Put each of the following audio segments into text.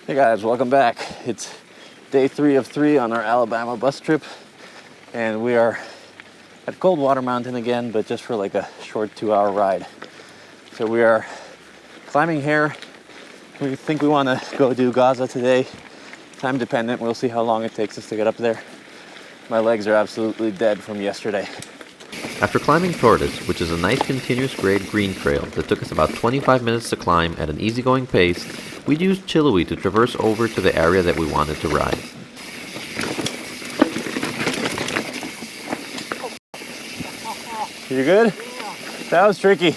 Hey guys, welcome back. It's day 3 of 3 on our Alabama bus trip, and we are at Coldwater Mountain again, but just for like a short 2-hour ride. So we are climbing here. We think we want to go do Gazza today. Time dependent. We'll see how long it takes us to get up there. My legs are absolutely dead from yesterday. After climbing Tortoise, which is a nice continuous grade green trail that took us about 25 minutes to climb at an easygoing pace, we'd used Chilhowee to traverse over to the area that we wanted to ride. You good? That was tricky.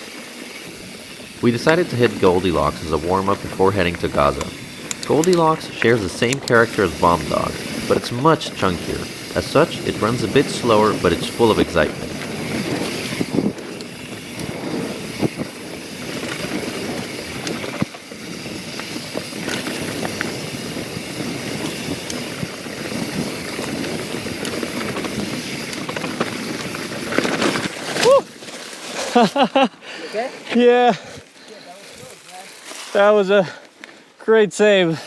We decided to hit Goldilocks as a warm-up before heading to Gazza. Goldilocks shares the same character as Bomb Dog, but it's much chunkier. As such, it runs a bit slower, but it's full of excitement. Okay? Yeah. That was a great save.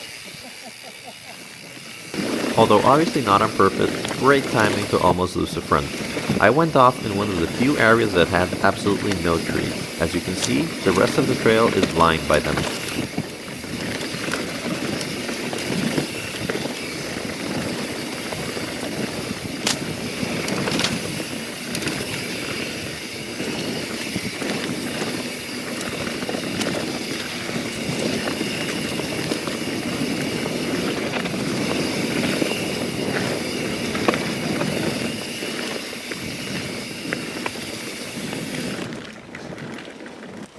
Although obviously not on purpose, great timing to almost lose the front. I went off in one of the few areas that had absolutely no trees. As you can see, the rest of the trail is lined by them.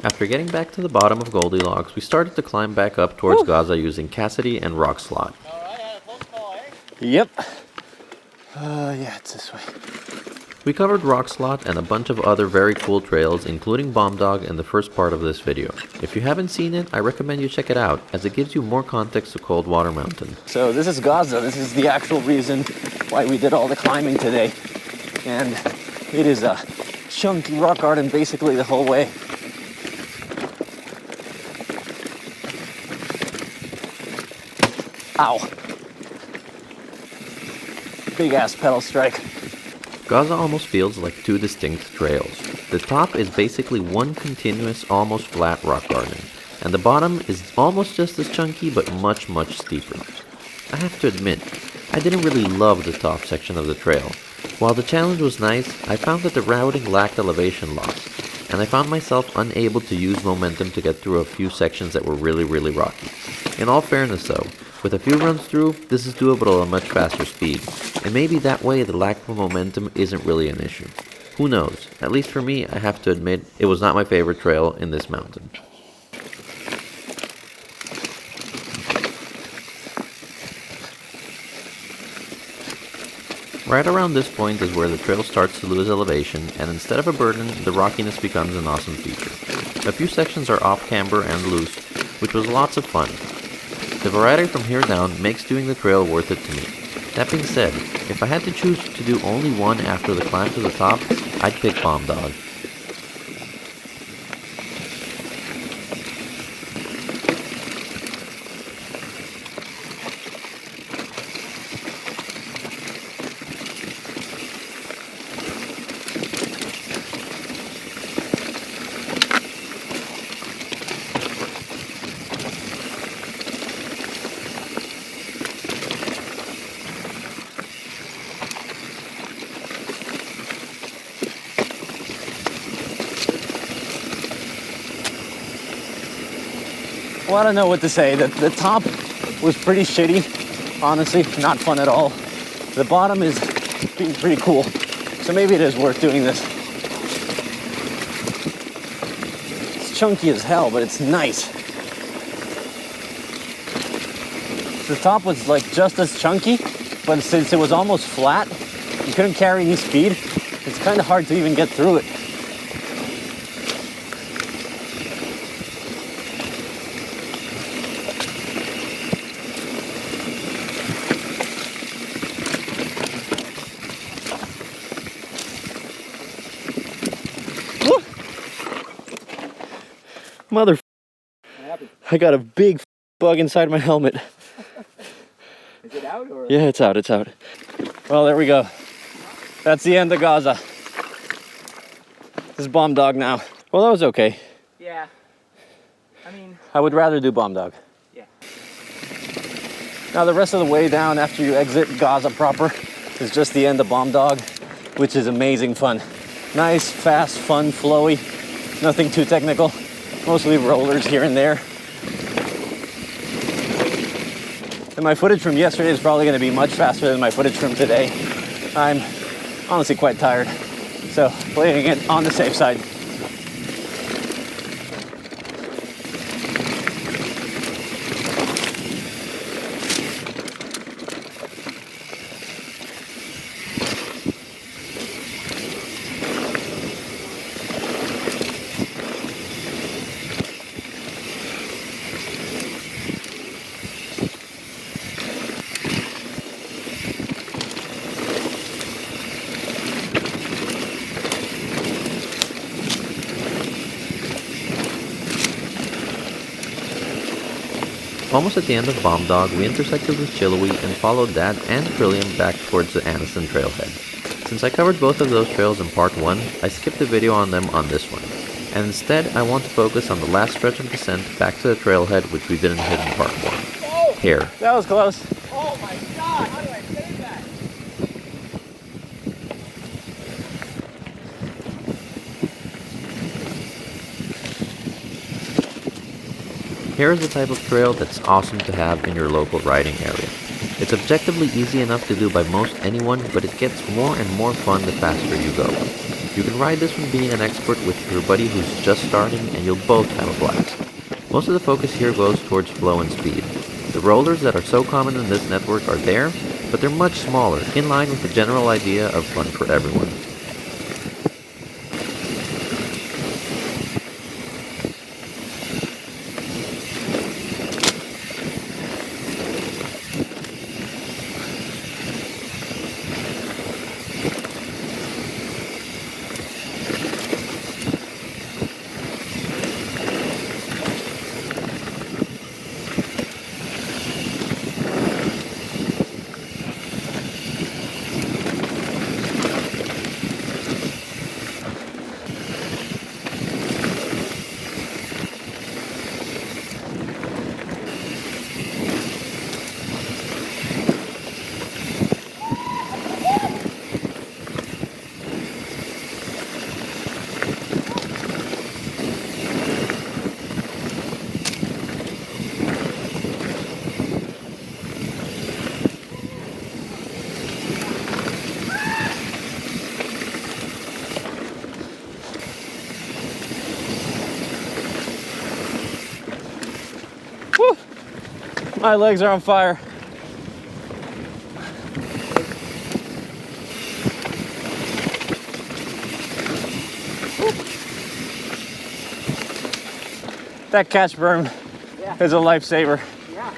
After getting back to the bottom of Goldilocks, we started to climb back up towards Gazza using Cassidy and Rock Slot. Yep. Yeah, it's this way. We covered Rock Slot and a bunch of other very cool trails, including Bomb Dog in the first part of this video. If you haven't seen it, I recommend you check it out, as it gives you more context to Coldwater Mountain. So this is Gazza. This is the actual reason why we did all the climbing today. And it is a chunky rock garden basically the whole way. Ow. Big ass pedal strike. Gazza almost feels like two distinct trails. The top is basically one continuous, almost flat rock garden, and the bottom is almost just as chunky but much, much steeper. I have to admit, I didn't really love the top section of the trail. While the challenge was nice, I found that the routing lacked elevation loss, and I found myself unable to use momentum to get through a few sections that were really, really rocky. In all fairness though, with a few runs through, this is doable at a much faster speed, and maybe that way the lack of momentum isn't really an issue. Who knows? At least for me, I have to admit, it was not my favorite trail in this mountain. Right around this point is where the trail starts to lose elevation, and instead of a burden, the rockiness becomes an awesome feature. A few sections are off camber and loose, which was lots of fun. The variety from here down makes doing the trail worth it to me. That being said, if I had to choose to do only one after the climb to the top, I'd pick Bomb Dog. Well, I don't know what to say. The top was pretty shitty, honestly, not fun at all. The bottom is being pretty cool, so maybe it is worth doing this. It's chunky as hell, but it's nice. The top was like just as chunky, but since it was almost flat, you couldn't carry any speed. It's kind of hard to even get through it. Mother, I got a big bug inside my helmet. Is it out or? Yeah, it's out, it's out. Well, there we go. That's the end of Gaza. This is Bomb Dog now. Well, that was okay. Yeah. I mean. I would rather do Bomb Dog. Yeah. Now the rest of the way down after you exit Gaza proper is just the end of Bomb Dog, which is amazing fun. Nice, fast, fun, flowy. Nothing too technical. Mostly rollers here and there. And my footage from yesterday is probably going to be much faster than my footage from today. I'm honestly quite tired. So playing it on the safe side. Almost at the end of Bomb Dog, we intersected with Chilhowee and followed that and Trillium back towards the Anniston Trailhead. Since I covered both of those trails in part 1, I skipped a video on them on this one, and instead I want to focus on the last stretch of descent back to the trailhead which we didn't hit in part 1. Here. That was close. Oh my god, how do I say that? Here is the type of trail that's awesome to have in your local riding area. It's objectively easy enough to do by most anyone, but it gets more and more fun the faster you go. You can ride this one being an expert with your buddy who's just starting, and you'll both have a blast. Most of the focus here goes towards flow and speed. The rollers that are so common in this network are there, but they're much smaller, in line with the general idea of fun for everyone. Woo! My legs are on fire. That catch berm is a lifesaver. Yeah.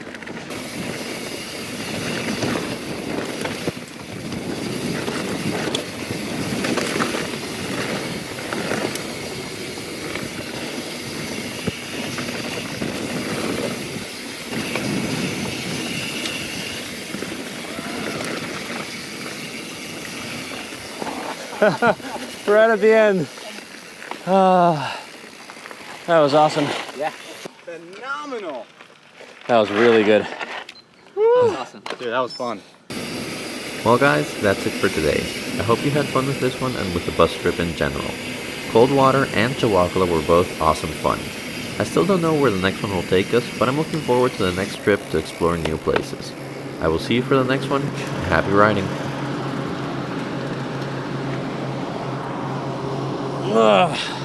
Right at the end. That was awesome. Yeah. Phenomenal. That was really good. That was awesome. Dude, that was fun. Well guys, that's it for today. I hope you had fun with this one and with the bus trip in general. Coldwater and Chilhowee were both awesome fun. I still don't know where the next one will take us, but I'm looking forward to the next trip to explore new places. I will see you for the next one. Happy riding. Ugh.